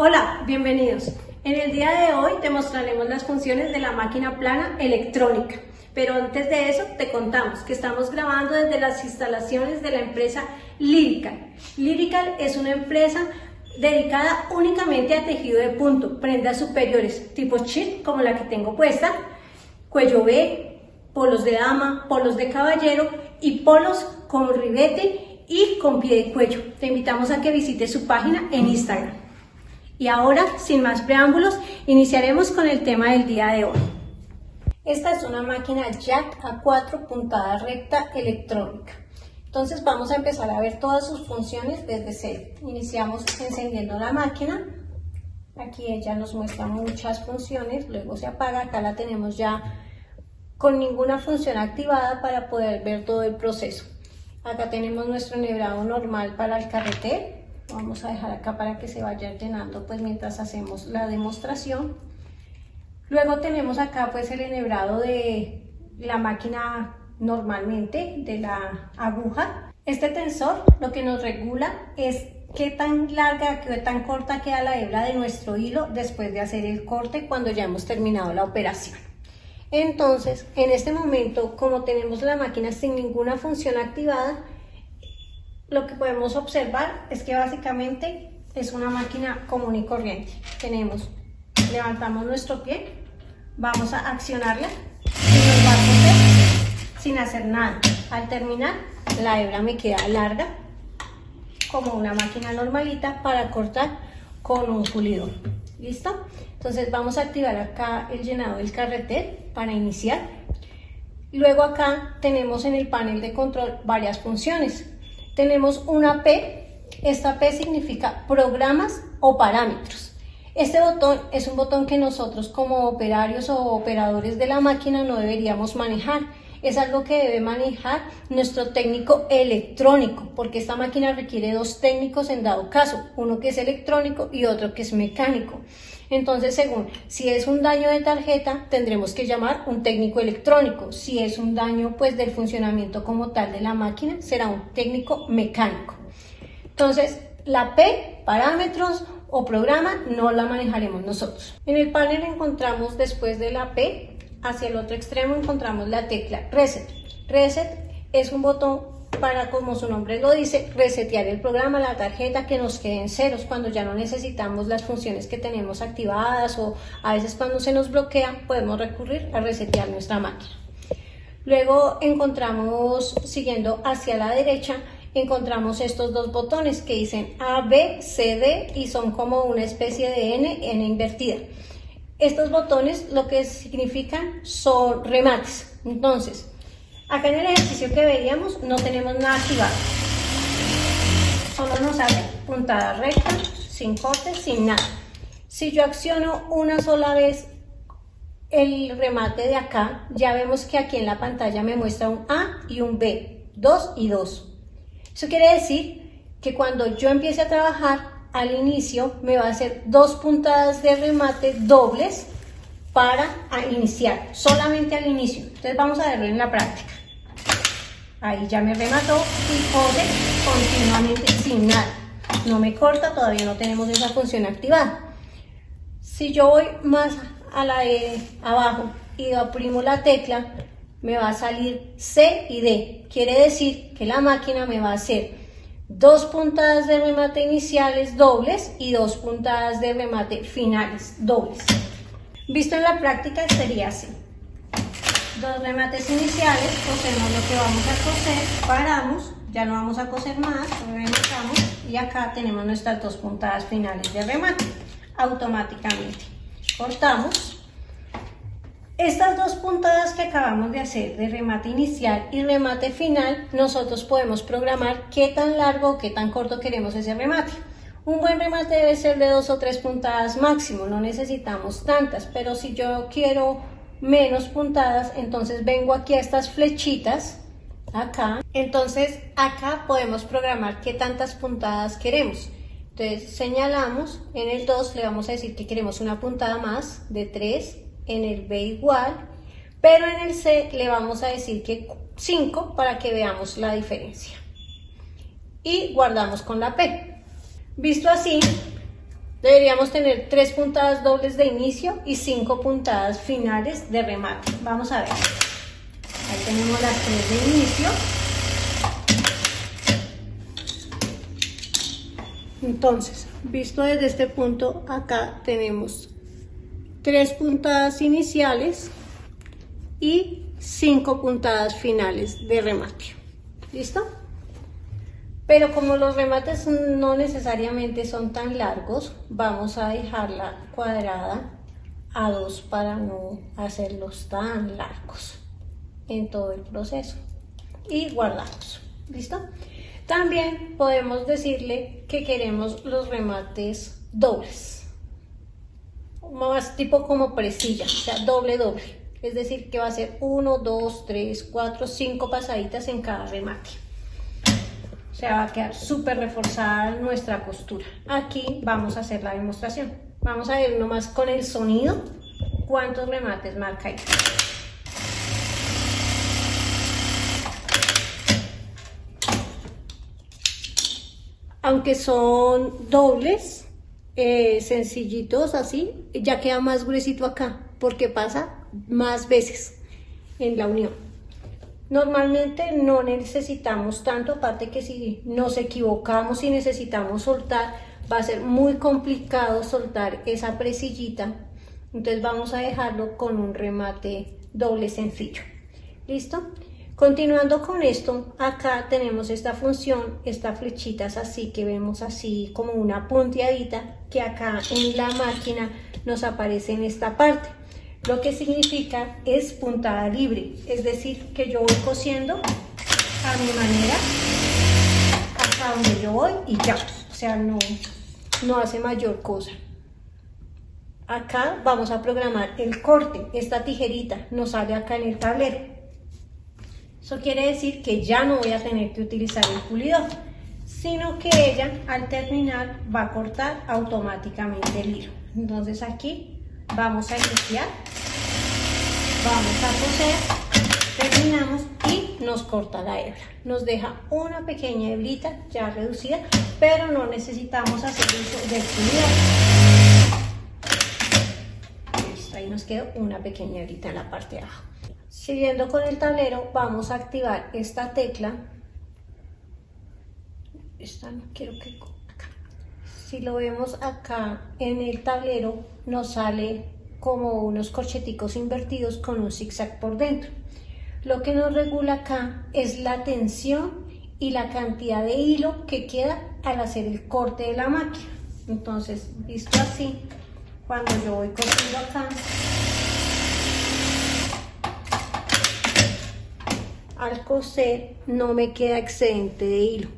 Hola, bienvenidos. En el día de hoy te mostraremos las funciones de la máquina plana electrónica. Pero antes de eso te contamos que estamos grabando desde las instalaciones de la empresa Lyrical. Lyrical es una empresa dedicada únicamente a tejido de punto, prendas superiores tipo chic como la que tengo puesta, cuello V, polos de dama, polos de caballero y polos con ribete y con pie de cuello. Te invitamos a que visites su página en Instagram. Y ahora, sin más preámbulos, iniciaremos con el tema del día de hoy. Esta es una máquina Jack a 4 puntada recta electrónica. Entonces vamos a empezar a ver todas sus funciones desde cero. Iniciamos encendiendo la máquina. Aquí ella nos muestra muchas funciones, luego se apaga. Acá la tenemos ya con ninguna función activada para poder ver todo el proceso. Acá tenemos nuestro enhebrado normal para el carretel. Vamos a dejar acá para que se vaya llenando pues mientras hacemos la demostración. Luego tenemos acá pues el enhebrado de la máquina normalmente, de la aguja. Este tensor lo que nos regula es qué tan larga, qué tan corta queda la hebra de nuestro hilo después de hacer el corte cuando ya hemos terminado la operación. Entonces, en este momento, como tenemos la máquina sin ninguna función activada, lo que podemos observar es que básicamente es una máquina común y corriente. Levantamos nuestro pie, vamos a accionarla y nos va a coser sin hacer nada. Al terminar, la hebra me queda larga, como una máquina normalita para cortar con un pulidor. ¿Listo? Entonces vamos a activar acá el llenado del carretel para iniciar. Luego acá tenemos en el panel de control varias funciones. Tenemos una P, esta P significa programas o parámetros. Este botón es un botón que nosotros como operarios o operadores de la máquina no deberíamos manejar. Es algo que debe manejar nuestro técnico electrónico, porque esta máquina requiere dos técnicos en dado caso, uno que es electrónico y otro que es mecánico. Entonces, según si es un daño de tarjeta, tendremos que llamar un técnico electrónico. Si es un daño pues del funcionamiento como tal de la máquina, será un técnico mecánico. Entonces, la P, parámetros o programa, no la manejaremos nosotros. En el panel encontramos después de la P, hacia el otro extremo encontramos la tecla Reset. Reset es un botón para, como su nombre lo dice, resetear el programa, la tarjeta, que nos queden ceros cuando ya no necesitamos las funciones que tenemos activadas, o a veces cuando se nos bloquea podemos recurrir a resetear nuestra máquina. Luego encontramos, siguiendo hacia la derecha, encontramos estos dos botones que dicen A, B, C, D y son como una especie de N invertida. Estos botones lo que significan son remates. Entonces, acá en el ejercicio que veíamos no tenemos nada activado. Solo nos sale puntada recta, sin cortes, sin nada. Si yo acciono una sola vez el remate de acá, ya vemos que aquí en la pantalla me muestra un A y un B, 2 y 2. Eso quiere decir que cuando yo empiece a trabajar, al inicio me va a hacer dos puntadas de remate dobles para iniciar, solamente al inicio. Entonces vamos a verlo en la práctica. Ahí ya me remató y cose continuamente sin nada. No me corta, todavía no tenemos esa función activada. Si yo voy más a la de abajo y oprimo la tecla, me va a salir C y D. Quiere decir que la máquina me va a hacer dos puntadas de remate iniciales dobles y dos puntadas de remate finales dobles. Visto en la práctica sería así. Dos remates iniciales, cosemos lo que vamos a coser, paramos, ya no vamos a coser más, rematamos y acá tenemos nuestras dos puntadas finales de remate. Automáticamente cortamos. Estas dos puntadas que acabamos de hacer de remate inicial y remate final, nosotros podemos programar qué tan largo o qué tan corto queremos ese remate. Un buen remate debe ser de 2 o 3 puntadas máximo, no necesitamos tantas, pero si yo quiero menos puntadas, entonces vengo aquí a estas flechitas, acá, entonces acá podemos programar qué tantas puntadas queremos. Entonces señalamos, en el 2 le vamos a decir que queremos una puntada más de 3, en el B igual, pero en el C le vamos a decir que 5 para que veamos la diferencia. Y guardamos con la P. Visto así, Deberíamos tener 3 puntadas dobles de inicio y 5 puntadas finales de remate. Vamos a ver. Ahí tenemos las 3 de inicio. Entonces, visto desde este punto, acá tenemos 3 puntadas iniciales y 5 puntadas finales de remate. ¿Listo? Pero como los remates no necesariamente son tan largos, vamos a dejarla cuadrada a 2 para no hacerlos tan largos en todo el proceso. Y guardamos. ¿Listo? También podemos decirle que queremos los remates dobles. Más tipo como presilla, o sea, doble, doble. Es decir, que va a ser 1, 2, 3, 4, 5 pasaditas en cada remate. O sea, va a quedar súper reforzada nuestra costura. Aquí vamos a hacer la demostración. Vamos a ver nomás con el sonido cuántos remates marca ahí. Aunque son dobles, sencillitos así, ya queda más gruesito acá, porque pasa más veces en la unión. Normalmente no necesitamos tanto, aparte que si nos equivocamos y necesitamos soltar, va a ser muy complicado soltar esa presillita. Entonces vamos a dejarlo con un remate doble sencillo. ¿Listo? Continuando con esto, acá tenemos esta función, estas flechitas así que vemos así como una punteadita que acá en la máquina nos aparece en esta parte. Lo que significa es puntada libre, es decir, que yo voy cosiendo a mi manera hasta donde yo voy y ya, o sea, no hace mayor cosa. Acá vamos a programar el corte, esta tijerita nos sale acá en el tablero. Eso quiere decir que ya no voy a tener que utilizar el pulidor, sino que ella al terminar va a cortar automáticamente el hilo. Entonces aquí vamos a iniciar, vamos a coser, terminamos y nos corta la hebra. Nos deja una pequeña hebrita ya reducida, pero no necesitamos hacer uso del pulidor. Listo, ahí nos quedó una pequeña hebrita en la parte de abajo. Siguiendo con el tablero, vamos a activar esta tecla. Esta no quiero que acá. Si lo vemos acá en el tablero, nos sale como unos corcheticos invertidos con un zigzag por dentro. Lo que nos regula acá es la tensión y la cantidad de hilo que queda al hacer el corte de la máquina. Entonces, visto así, cuando yo voy cosiendo acá, al coser no me queda excedente de hilo,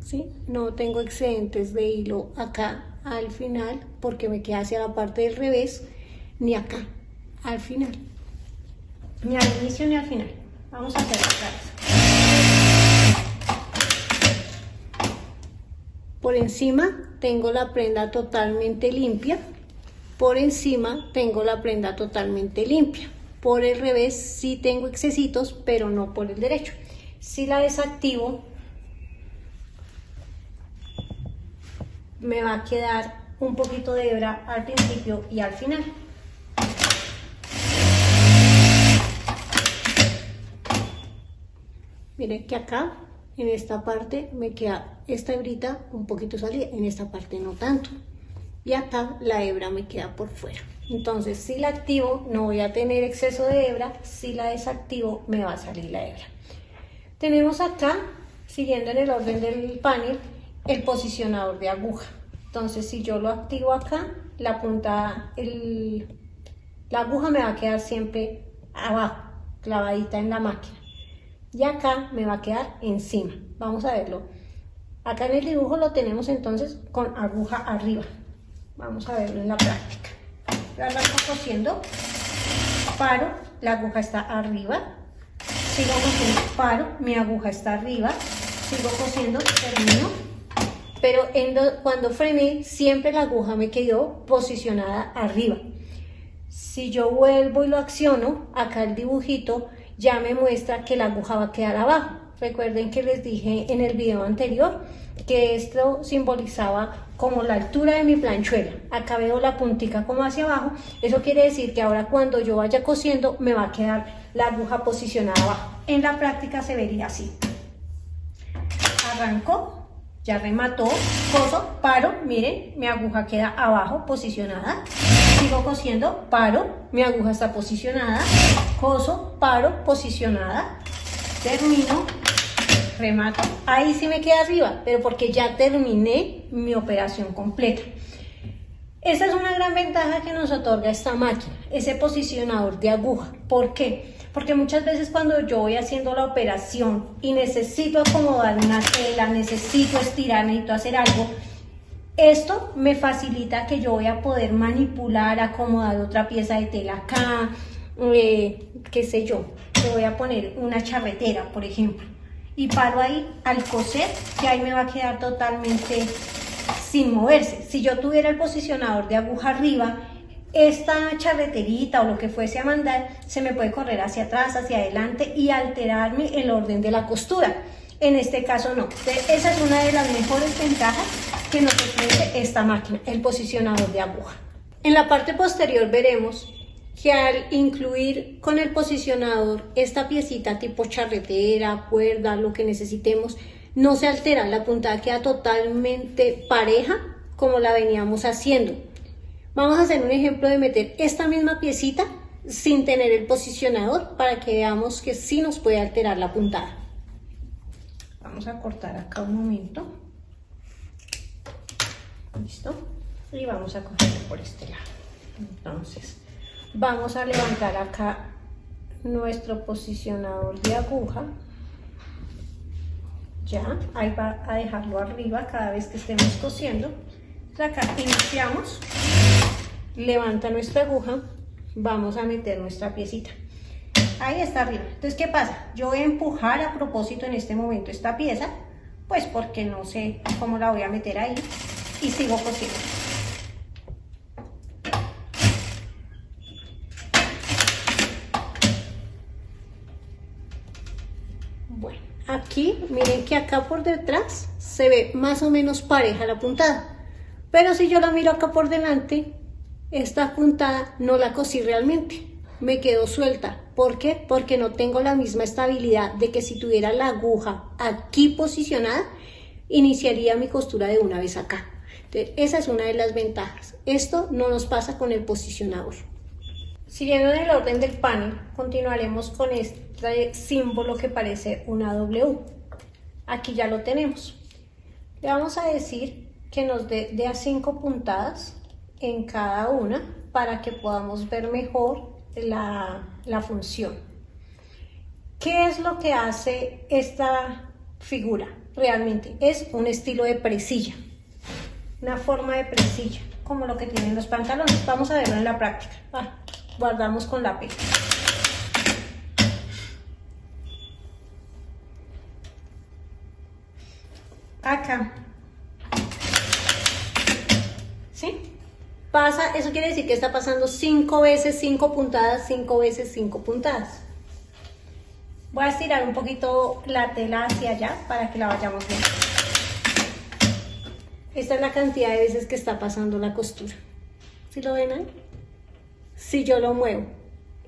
¿sí? No tengo excedentes de hilo acá al final porque me queda hacia la parte del revés, ni acá al final, ni al inicio ni al final. Vamos a hacer otra vez. Por encima tengo la prenda totalmente limpia, por encima tengo la prenda totalmente limpia. Por el revés sí tengo excesitos, pero no por el derecho. Si la desactivo, me va a quedar un poquito de hebra al principio y al final. Miren que acá, en esta parte, me queda esta hebrita un poquito salida, en esta parte no tanto. Y acá la hebra me queda por fuera. Entonces, si la activo, no voy a tener exceso de hebra. Si la desactivo, me va a salir la hebra. Tenemos acá, siguiendo en el orden del panel, el posicionador de aguja. Entonces, si yo lo activo acá, la punta, la aguja me va a quedar siempre abajo, clavadita en la máquina. Y acá me va a quedar encima. Vamos a verlo. Acá en el dibujo lo tenemos entonces con aguja arriba. Vamos a verlo en la práctica. Ya la estoy cosiendo, paro, la aguja está arriba, sigo cosiendo, paro, mi aguja está arriba, sigo cosiendo, termino, pero cuando frené siempre la aguja me quedó posicionada arriba. Si yo vuelvo y lo acciono, acá el dibujito ya me muestra que la aguja va a quedar abajo, Recuerden que les dije en el video anterior que esto simbolizaba como la altura de mi planchuela. Acá veo la puntica como hacia abajo. Eso quiere decir que ahora cuando yo vaya cosiendo me va a quedar la aguja posicionada abajo. En la práctica se vería así. Arranco, ya remató, coso, paro, miren, mi aguja queda abajo posicionada. Sigo cosiendo, paro, mi aguja está posicionada, coso, paro, posicionada, termino, remato. Ahí sí me queda arriba, pero porque ya terminé mi operación completa. Esa es una gran ventaja que nos otorga esta máquina, ese posicionador de aguja. ¿Por qué? Porque muchas veces cuando yo voy haciendo la operación y necesito acomodar una tela, necesito estirar, necesito hacer algo, esto me facilita que yo voy a poder manipular, acomodar otra pieza de tela acá, qué sé yo, le voy a poner una charretera, por ejemplo, y paro ahí al coser, que ahí me va a quedar totalmente sin moverse. Si yo tuviera el posicionador de aguja arriba, esta charreterita o lo que fuese a mandar se me puede correr hacia atrás, hacia adelante y alterarme el orden de la costura. En este caso no. Esa es una de las mejores ventajas que nos ofrece esta máquina, el posicionador de aguja. En la parte posterior veremos que al incluir con el posicionador esta piecita tipo charretera, cuerda, lo que necesitemos, no se altera, la puntada queda totalmente pareja como la veníamos haciendo. Vamos a hacer un ejemplo de meter esta misma piecita sin tener el posicionador para que veamos que sí nos puede alterar la puntada. Vamos a cortar acá un momento. Listo. Y vamos a coger por este lado. Entonces, vamos a levantar acá nuestro posicionador de aguja. Ya, ahí va a dejarlo arriba cada vez que estemos cosiendo. Acá iniciamos, levanta nuestra aguja, vamos a meter nuestra piecita. Ahí está arriba. Entonces, ¿qué pasa? Yo voy a empujar a propósito en este momento esta pieza, pues porque no sé cómo la voy a meter ahí, y sigo cosiendo. Bueno, aquí miren que acá por detrás se ve más o menos pareja la puntada, pero si yo la miro acá por delante, esta puntada no la cosí realmente, me quedó suelta. ¿Por qué? Porque no tengo la misma estabilidad de que si tuviera la aguja aquí posicionada, iniciaría mi costura de una vez acá. Entonces, esa es una de las ventajas. Esto no nos pasa con el posicionador. Siguiendo en el orden del panel, continuaremos con este símbolo que parece una W. Aquí ya lo tenemos. Le vamos a decir que nos dé a 5 puntadas en cada una para que podamos ver mejor la función. ¿Qué es lo que hace esta figura? Realmente es un estilo de presilla, una forma de presilla, como lo que tienen los pantalones. Vamos a verlo en la práctica. Guardamos con la P. Acá. ¿Sí? Pasa, eso quiere decir que está pasando 5 veces 5 puntadas, 5 veces 5 puntadas. Voy a estirar un poquito la tela hacia allá para que la vayamos viendo. Esta es la cantidad de veces que está pasando la costura. ¿Sí lo ven ahí? Si yo lo muevo,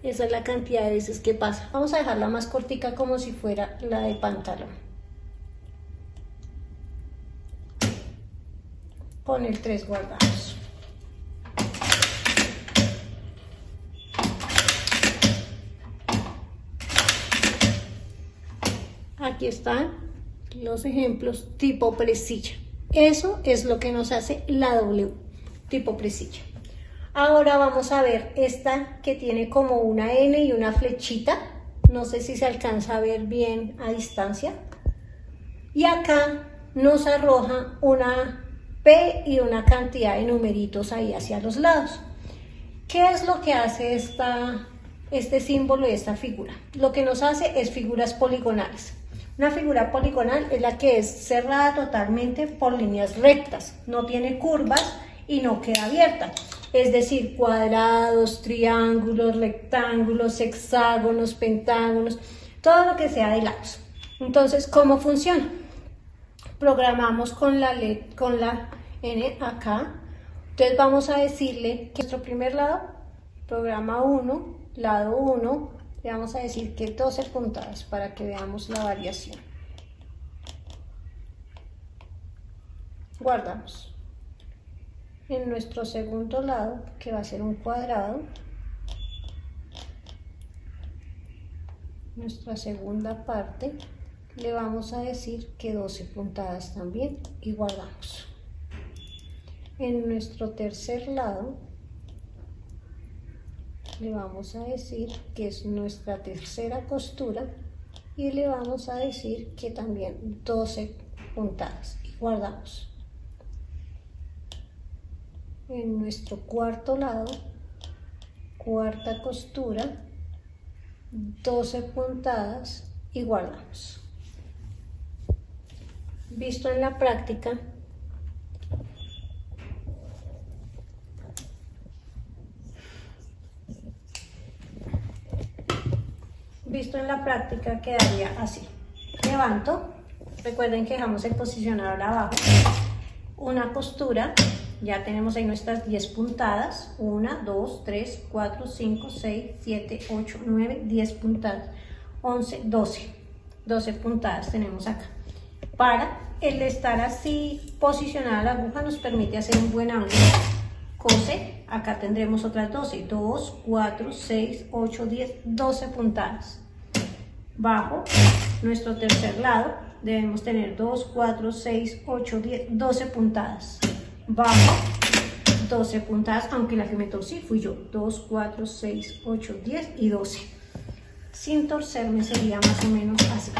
esa es la cantidad de veces que pasa. Vamos a dejarla más cortica como si fuera la de pantalón. Con el 3 guardados. Aquí están los ejemplos tipo presilla. Eso es lo que nos hace la W, tipo presilla. Ahora vamos a ver esta que tiene como una N y una flechita. No sé si se alcanza a ver bien a distancia. Y acá nos arroja una P y una cantidad de numeritos ahí hacia los lados. ¿Qué es lo que hace este símbolo y esta figura? Lo que nos hace es figuras poligonales. Una figura poligonal es la que es cerrada totalmente por líneas rectas, no tiene curvas y no queda abierta. Es decir, cuadrados, triángulos, rectángulos, hexágonos, pentágonos, todo lo que sea de lados. Entonces, ¿cómo funciona? Programamos con la N acá. Entonces vamos a decirle que nuestro primer lado, programa 1, lado 1, le vamos a decir que 12 puntadas para que veamos la variación. Guardamos. En nuestro segundo lado, que va a ser un cuadrado, nuestra segunda parte, le vamos a decir que 12 puntadas también y guardamos. En nuestro tercer lado le vamos a decir que es nuestra tercera costura y le vamos a decir que también 12 puntadas y guardamos. En nuestro cuarto lado, cuarta costura, 12 puntadas y guardamos. Visto en la práctica, quedaría así. Levanto, recuerden que dejamos el posicionador abajo, una costura, ya tenemos ahí nuestras 10 puntadas, 1, 2, 3, 4, 5, 6, 7, 8, 9, 10 puntadas, 11, 12 puntadas tenemos acá. Para el estar así posicionada la aguja nos permite hacer un buen ángulo. Cose, acá tendremos otras 12, 2, 4, 6, 8, 10, 12 puntadas. Bajo nuestro tercer lado debemos tener 2, 4, 6, 8, 10, 12 puntadas. Bajo 12 puntadas, aunque la que me torcí fui yo. 2, 4, 6, 8, 10 y 12. Sin torcerme sería más o menos así.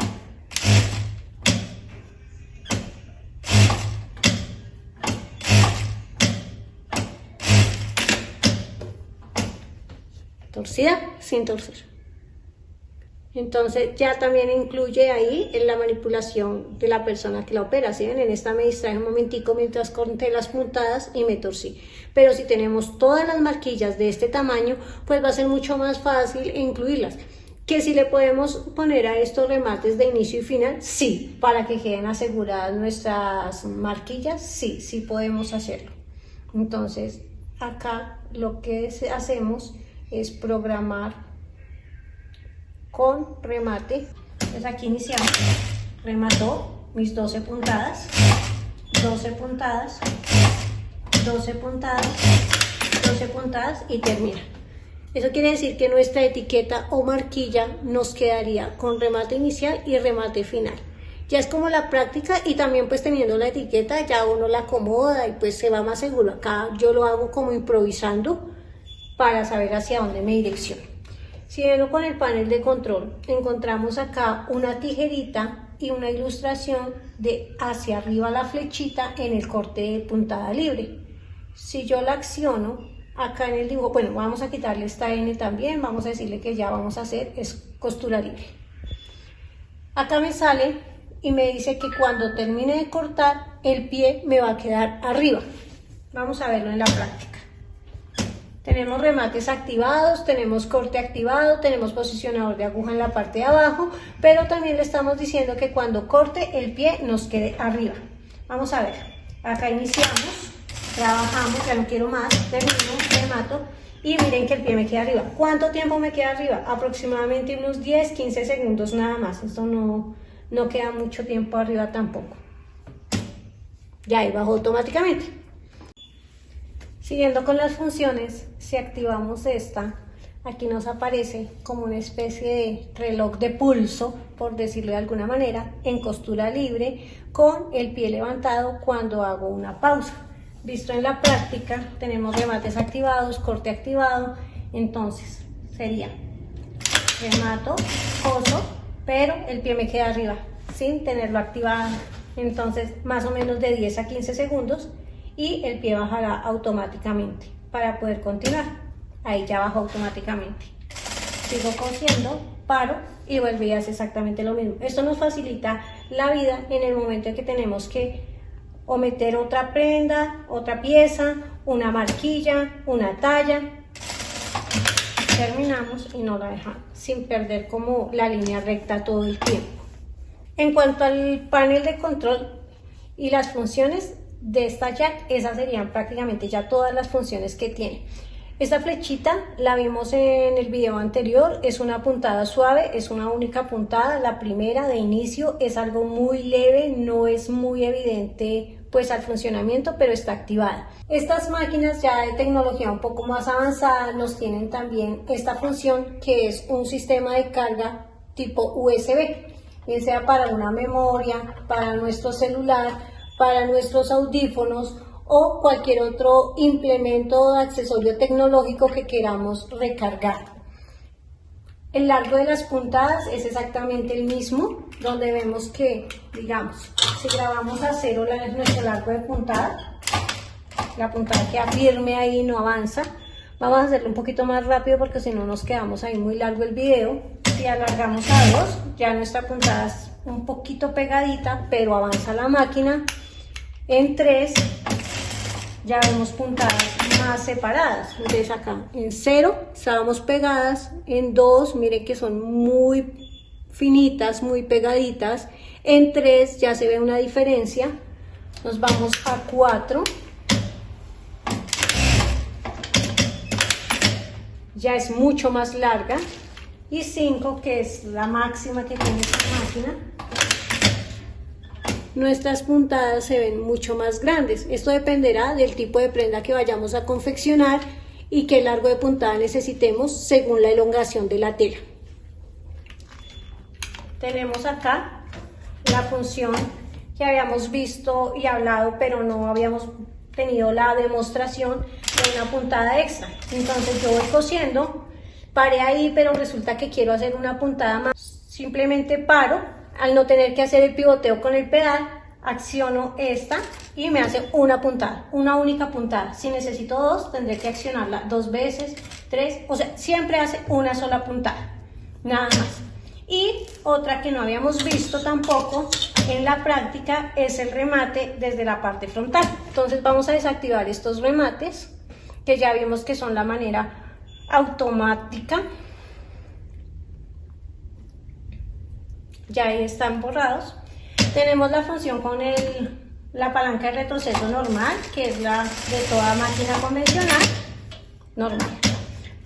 Torcida sin torcer. Entonces ya también incluye ahí en la manipulación de la persona que la opera. ¿Sí ven? En esta me distraje un momentico mientras conté las puntadas y me torcí. Pero si tenemos todas las marquillas de este tamaño, pues va a ser mucho más fácil incluirlas. Que si le podemos poner a estos remates de inicio y final, sí, para que queden aseguradas nuestras marquillas, sí podemos hacerlo. Entonces acá lo que hacemos es programar con remate. Entonces aquí iniciamos, remató mis 12 puntadas, 12 puntadas, 12 puntadas, 12 puntadas y termina. Eso quiere decir que nuestra etiqueta o marquilla nos quedaría con remate inicial y remate final. Ya es como la práctica, y también pues teniendo la etiqueta ya uno la acomoda y pues se va más seguro. Acá yo lo hago como improvisando para saber hacia dónde me direcciono. Siguiendo con el panel de control, encontramos acá una tijerita y una ilustración de hacia arriba la flechita en el corte de puntada libre. Si yo la acciono acá en el dibujo, bueno, vamos a quitarle esta N también, vamos a decirle que ya vamos a hacer es costura libre. Acá me sale y me dice que cuando termine de cortar el pie me va a quedar arriba. Vamos a verlo en la práctica. Tenemos remates activados, tenemos corte activado, tenemos posicionador de aguja en la parte de abajo, pero también le estamos diciendo que cuando corte el pie nos quede arriba. Vamos a ver, acá iniciamos, trabajamos, ya no quiero más, termino, remato y miren que el pie me queda arriba. ¿Cuánto tiempo me queda arriba? Aproximadamente unos 10-15 segundos nada más, esto no queda mucho tiempo arriba tampoco. Ya ahí bajó automáticamente. Siguiendo con las funciones, si activamos esta, aquí nos aparece como una especie de reloj de pulso, por decirlo de alguna manera, en costura libre, con el pie levantado cuando hago una pausa. Visto en la práctica, tenemos remates activados, corte activado, entonces sería remato, coso, pero el pie me queda arriba, sin tenerlo activado. Entonces, más o menos de 10 a 15 segundos, y el pie bajará automáticamente para poder continuar. Ahí ya bajó automáticamente. Sigo cosiendo, paro y vuelvo y hace exactamente lo mismo. Esto nos facilita la vida en el momento en que tenemos que o meter otra prenda, otra pieza, una marquilla, una talla. Terminamos y no la dejamos sin perder como la línea recta todo el tiempo. En cuanto al panel de control y las funciones de esta jack, esas serían prácticamente ya todas las funciones que tiene. Esta flechita la vimos en el video anterior, es una puntada suave, es una única puntada, la primera de inicio, es algo muy leve, no es muy evidente pues al funcionamiento, pero está activada. Estas máquinas ya de tecnología un poco más avanzada nos tienen también esta función, que es un sistema de carga tipo USB, bien sea para una memoria, para nuestro celular, para nuestros audífonos o cualquier otro implemento o accesorio tecnológico que queramos recargar. El largo de las puntadas es exactamente el mismo, donde vemos que, digamos, si grabamos a 0 nuestro largo de puntada, la puntada queda firme ahí, no avanza. Vamos a hacerlo un poquito más rápido porque si no nos quedamos ahí muy largo el video. Si alargamos a 2, ya nuestra puntada es un poquito pegadita, pero avanza la máquina. En 3, ya vemos puntadas más separadas. Entonces acá en 0 estábamos pegadas, en 2 miren que son muy finitas, muy pegaditas. En 3 ya se ve una diferencia. Nos vamos a 4, ya es mucho más larga, y 5, que es la máxima que tiene esta máquina, nuestras puntadas se ven mucho más grandes. Esto dependerá del tipo de prenda que vayamos a confeccionar y qué largo de puntada necesitemos según la elongación de la tela. Tenemos acá la función que habíamos visto y hablado, pero no habíamos tenido la demostración de una puntada extra. Entonces yo voy cosiendo, paré ahí, pero resulta que quiero hacer una puntada más. Simplemente paro. Al no tener que hacer el pivoteo con el pedal, acciono esta y me hace una puntada, una única puntada. Si necesito 2, tendré que accionarla 2 veces, 3, o sea, siempre hace una sola puntada, nada más. Y otra que no habíamos visto tampoco en la práctica es el remate desde la parte frontal. Entonces vamos a desactivar estos remates, que ya vimos que son la manera automática. Ya ahí están borrados. Tenemos la función con la palanca de retroceso normal, que es la de toda máquina convencional normal,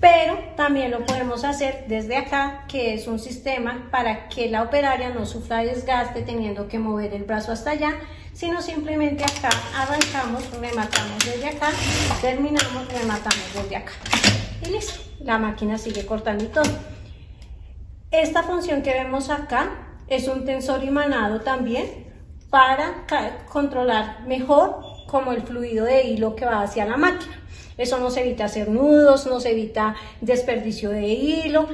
pero también lo podemos hacer desde acá, que es un sistema para que la operaria no sufra desgaste teniendo que mover el brazo hasta allá, sino simplemente acá arrancamos, rematamos desde acá, terminamos, rematamos desde acá y listo, la máquina sigue cortando y todo. Esta función que vemos acá es un tensor imanado también para controlar mejor como el fluido de hilo que va hacia la máquina. Eso nos evita hacer nudos, nos evita desperdicio de hilo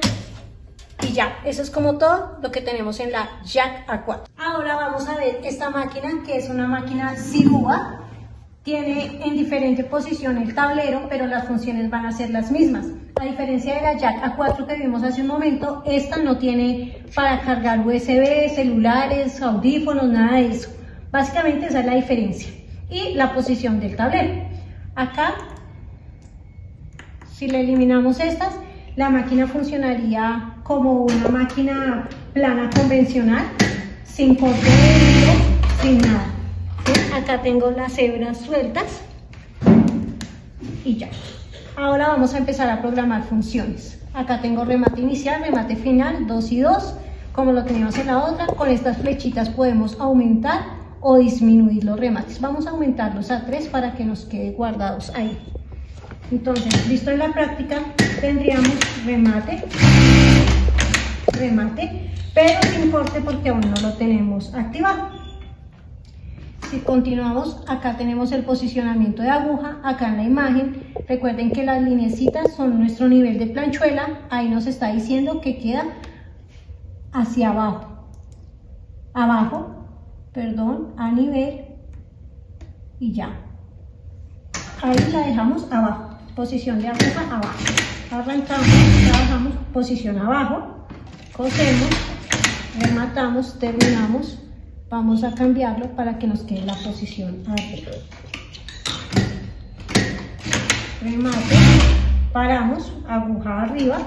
y ya, eso es como todo lo que tenemos en la Jack A4. Ahora vamos a ver esta máquina, que es una máquina Sirúa. Tiene en diferente posición el tablero, pero las funciones van a ser las mismas. A diferencia de la Jack A4 que vimos hace un momento, esta no tiene para cargar USB, celulares, audífonos, nada de eso. Básicamente esa es la diferencia. Y la posición del tablero. Acá, si le eliminamos estas, la máquina funcionaría como una máquina plana convencional, sin corte de hilo, sin nada. Acá tengo las hebras sueltas y ya. Ahora vamos a empezar a programar funciones. Acá tengo remate inicial, remate final, 2 y 2, como lo teníamos en la otra. Con estas flechitas podemos aumentar o disminuir los remates. Vamos a aumentarlos a 3 para que nos quede guardados ahí. Entonces, listo en la práctica, tendríamos remate, remate, pero sin corte porque aún no lo tenemos activado. Si continuamos, acá tenemos el posicionamiento de aguja, acá en la imagen, recuerden que las lineecitas son nuestro nivel de planchuela, ahí nos está diciendo que queda hacia abajo, a nivel y ya, ahí la dejamos abajo, posición de aguja abajo, arrancamos, trabajamos, posición abajo, cosemos, rematamos, terminamos. Vamos a cambiarlo para que nos quede la posición arriba. Remate, paramos, aguja arriba,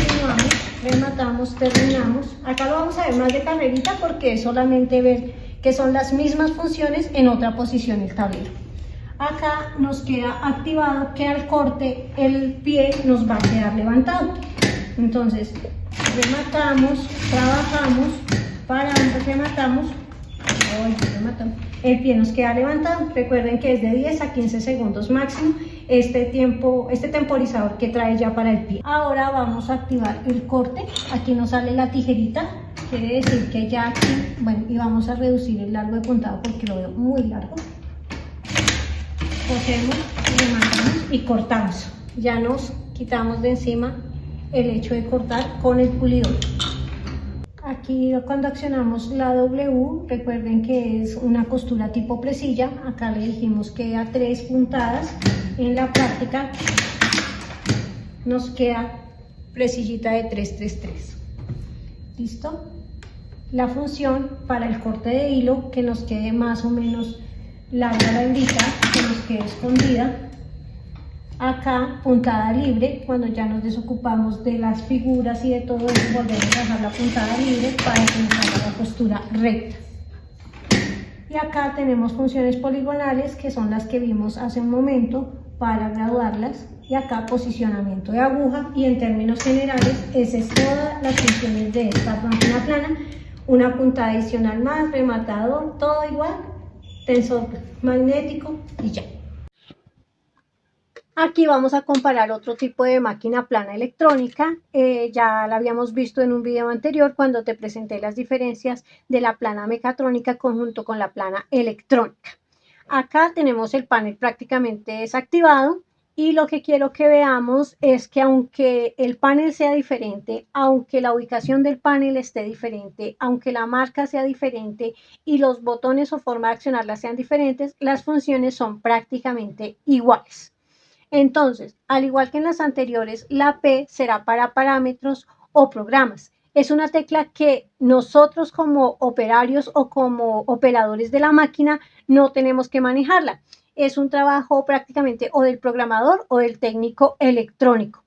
continuamos, rematamos, terminamos. Acá lo vamos a ver más de carrerita porque es solamente ver que son las mismas funciones en otra posición el tablero. Acá nos queda activado que al corte el pie nos va a quedar levantado. Entonces rematamos, trabajamos, paramos, rematamos, el pie nos queda levantado. Recuerden que es de 10 a 15 segundos máximo este temporizador que trae ya para el pie. Ahora vamos a activar el corte. Aquí nos sale la tijerita, quiere decir que ya aquí, bueno, y vamos a reducir el largo de puntado porque lo veo muy largo. Cogemos, rematamos y cortamos. Ya nos quitamos de encima el hecho de cortar con el pulidor. Aquí cuando accionamos la W, recuerden que es una costura tipo presilla. Acá le dijimos que a 3 puntadas. En la práctica nos queda presillita de 3, 3, 3. ¿Listo? La función para el corte de hilo, que nos quede más o menos larga la hebrita, que nos quede escondida. Acá puntada libre, cuando ya nos desocupamos de las figuras y de todo eso, volvemos a dejar la puntada libre para que nos haga la costura recta. Y acá tenemos funciones poligonales, que son las que vimos hace un momento para graduarlas. Y acá posicionamiento de aguja, y en términos generales esas es todas las funciones de esta máquina plana. Una puntada adicional más, rematador, todo igual, tensor magnético y ya. Aquí vamos a comparar otro tipo de máquina plana electrónica. Ya la habíamos visto en un video anterior cuando te presenté las diferencias de la plana mecatrónica conjunto con la plana electrónica. Acá tenemos el panel prácticamente desactivado, y lo que quiero que veamos es que aunque el panel sea diferente, aunque la ubicación del panel esté diferente, aunque la marca sea diferente y los botones o forma de accionarla sean diferentes, las funciones son prácticamente iguales. Entonces, al igual que en las anteriores, la P será para parámetros o programas. Es una tecla que nosotros como operarios o como operadores de la máquina no tenemos que manejarla. Es un trabajo prácticamente o del programador o del técnico electrónico.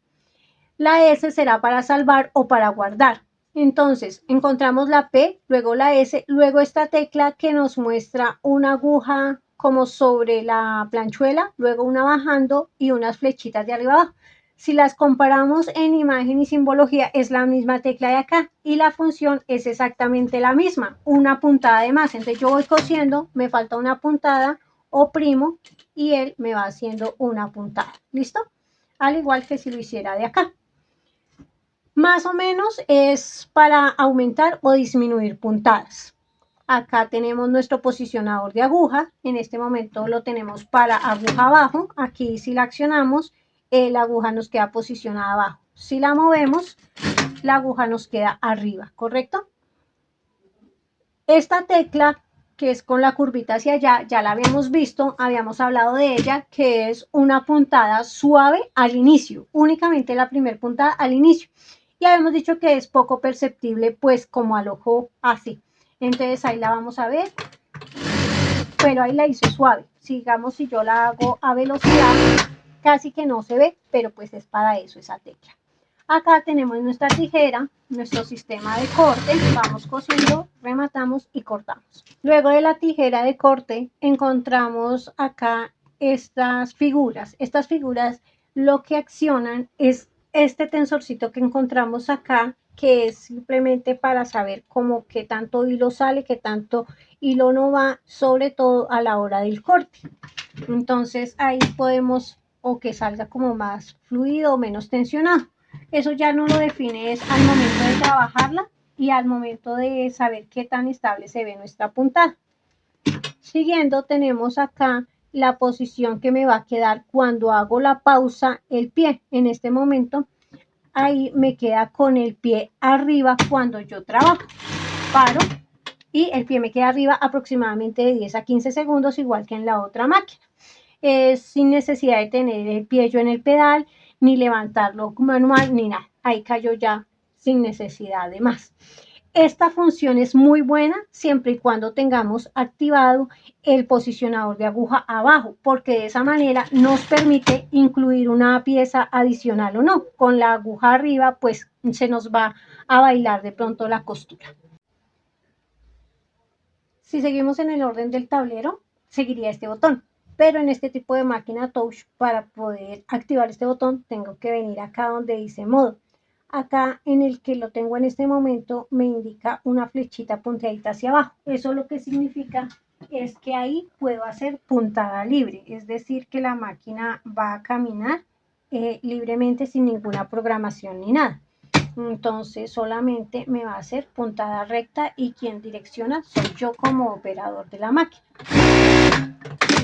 La S será para salvar o para guardar. Entonces, encontramos la P, luego la S, luego esta tecla que nos muestra una aguja como sobre la planchuela, luego una bajando y unas flechitas de arriba abajo. Si las comparamos en imagen y simbología, es la misma tecla de acá y la función es exactamente la misma, una puntada de más. Entonces yo voy cosiendo, me falta una puntada, oprimo y él me va haciendo una puntada. ¿Listo? Al igual que si lo hiciera de acá. Más o menos es para aumentar o disminuir puntadas. Acá tenemos nuestro posicionador de aguja. En este momento lo tenemos para aguja abajo. Aquí si la accionamos, la aguja nos queda posicionada abajo. Si la movemos, la aguja nos queda arriba, ¿correcto? Esta tecla, que es con la curvita hacia allá, ya la habíamos visto, habíamos hablado de ella, que es una puntada suave al inicio, únicamente la primera puntada al inicio. Y habíamos dicho que es poco perceptible, pues como al ojo así. Entonces ahí la vamos a ver, pero ahí la hice suave. Sigamos, si yo la hago a velocidad, casi que no se ve, pero pues es para eso esa tecla. Acá tenemos nuestra tijera, nuestro sistema de corte, vamos cosiendo, rematamos y cortamos. Luego de la tijera de corte encontramos acá estas figuras. Estas figuras lo que accionan es este tensorcito que encontramos acá, que es simplemente para saber cómo qué tanto hilo sale, qué tanto hilo no va, sobre todo a la hora del corte. Entonces ahí podemos, o que salga como más fluido o menos tensionado. Eso ya no lo define es al momento de trabajarla y al momento de saber qué tan estable se ve nuestra puntada. Siguiendo tenemos acá la posición que me va a quedar cuando hago la pausa el pie. En este momento ahí me queda con el pie arriba cuando yo trabajo. Paro y el pie me queda arriba aproximadamente de 10 a 15 segundos, igual que en la otra máquina. Sin necesidad de tener el pie yo en el pedal, ni levantarlo manual, ni nada. Ahí cayó ya sin necesidad de más. Esta función es muy buena siempre y cuando tengamos activado el posicionador de aguja abajo, porque de esa manera nos permite incluir una pieza adicional o no. Con la aguja arriba, pues se nos va a bailar de pronto la costura. Si seguimos en el orden del tablero, seguiría este botón. Pero en este tipo de máquina touch, para poder activar este botón, tengo que venir acá donde dice modo. Acá en el que lo tengo en este momento me indica una flechita punteadita hacia abajo. Eso lo que significa es que ahí puedo hacer puntada libre, es decir, que la máquina va a caminar libremente sin ninguna programación ni nada. Entonces solamente me va a hacer puntada recta y quien direcciona soy yo como operador de la máquina.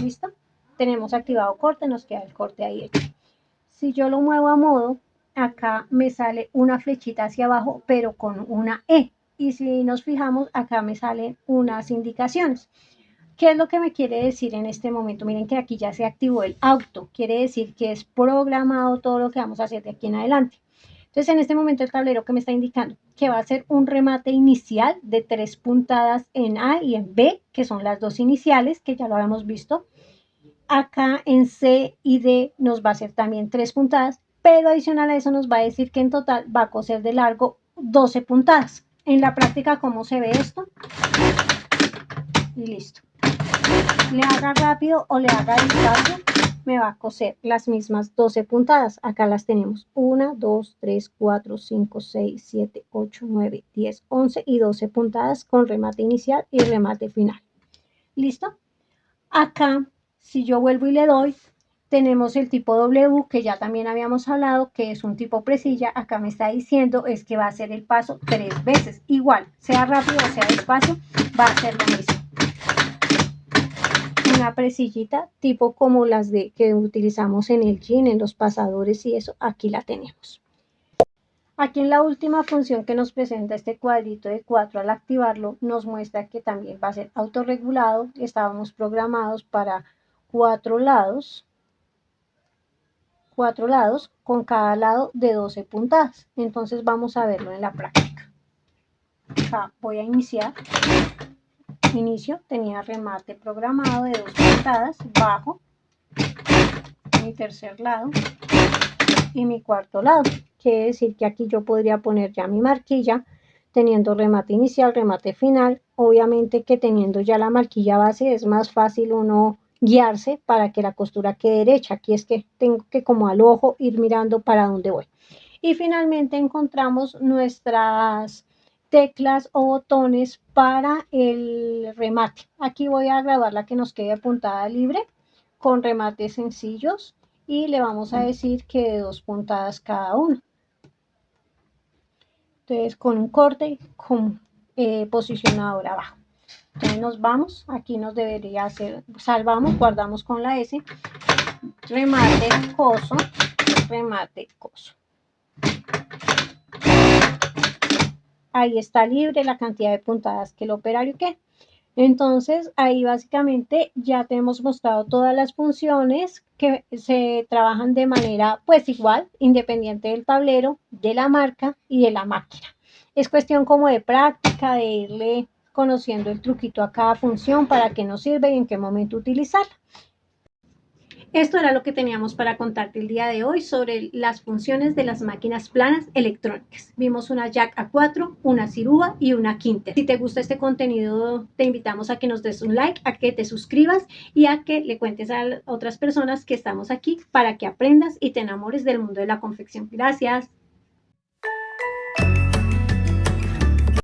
¿Listo? Tenemos activado corte, nos queda el corte ahí hecho. Si yo lo muevo a modo, acá me sale una flechita hacia abajo, pero con una E. Y si nos fijamos, acá me salen unas indicaciones. ¿Qué es lo que me quiere decir en este momento? Miren que aquí ya se activó el auto. Quiere decir que es programado todo lo que vamos a hacer de aquí en adelante. Entonces, en este momento el tablero que me está indicando que va a ser un remate inicial de 3 puntadas en A y en B, que son las dos iniciales, que ya lo habíamos visto. Acá en C y D nos va a hacer también 3 puntadas, pero adicional a eso nos va a decir que en total va a coser de largo 12 puntadas. En la práctica, ¿cómo se ve esto? Y listo. Le haga rápido o le haga despacio, me va a coser las mismas 12 puntadas. Acá las tenemos 1, 2, 3, 4, 5, 6, 7, 8, 9, 10, 11 y 12 puntadas con remate inicial y remate final. ¿Listo? Acá, si yo vuelvo y le doy, tenemos el tipo W, que ya también habíamos hablado, que es un tipo presilla. Acá me está diciendo es que va a hacer el paso 3 veces. Igual, sea rápido o sea despacio, va a hacer lo mismo. Una presillita tipo como las que utilizamos en el jean, en los pasadores y eso, aquí la tenemos. Aquí en la última función que nos presenta este cuadrito de 4, al activarlo nos muestra que también va a ser autorregulado. Estábamos programados para 4 lados con cada lado de 12 puntadas. Entonces vamos a verlo en la práctica. Acá voy a iniciar. Inicio, tenía remate programado de 2 puntadas, bajo, mi tercer lado y mi cuarto lado. Quiere decir que aquí yo podría poner ya mi marquilla, teniendo remate inicial, remate final. Obviamente que teniendo ya la marquilla base es más fácil uno guiarse para que la costura quede derecha. Aquí es que tengo que como al ojo ir mirando para dónde voy. Y finalmente encontramos nuestras teclas o botones para el remate. Aquí voy a grabar la que nos quede puntada libre con remates sencillos y le vamos a decir que de 2 puntadas cada uno. Entonces con un corte con posicionador abajo. Entonces nos vamos, aquí nos debería hacer, salvamos, guardamos con la S, remate, coso, remate, coso. Ahí está libre la cantidad de puntadas que el operario quiere. Entonces, ahí básicamente ya te hemos mostrado todas las funciones que se trabajan de manera pues igual, independiente del tablero, de la marca y de la máquina. Es cuestión como de práctica, de irle conociendo el truquito a cada función, para qué nos sirve y en qué momento utilizarla. Esto era lo que teníamos para contarte el día de hoy sobre las funciones de las máquinas planas electrónicas. Vimos una Jack A4, una Sirúa y una Quintet. Si te gusta este contenido, te invitamos a que nos des un like, a que te suscribas y a que le cuentes a otras personas que estamos aquí para que aprendas y te enamores del mundo de la confección. Gracias.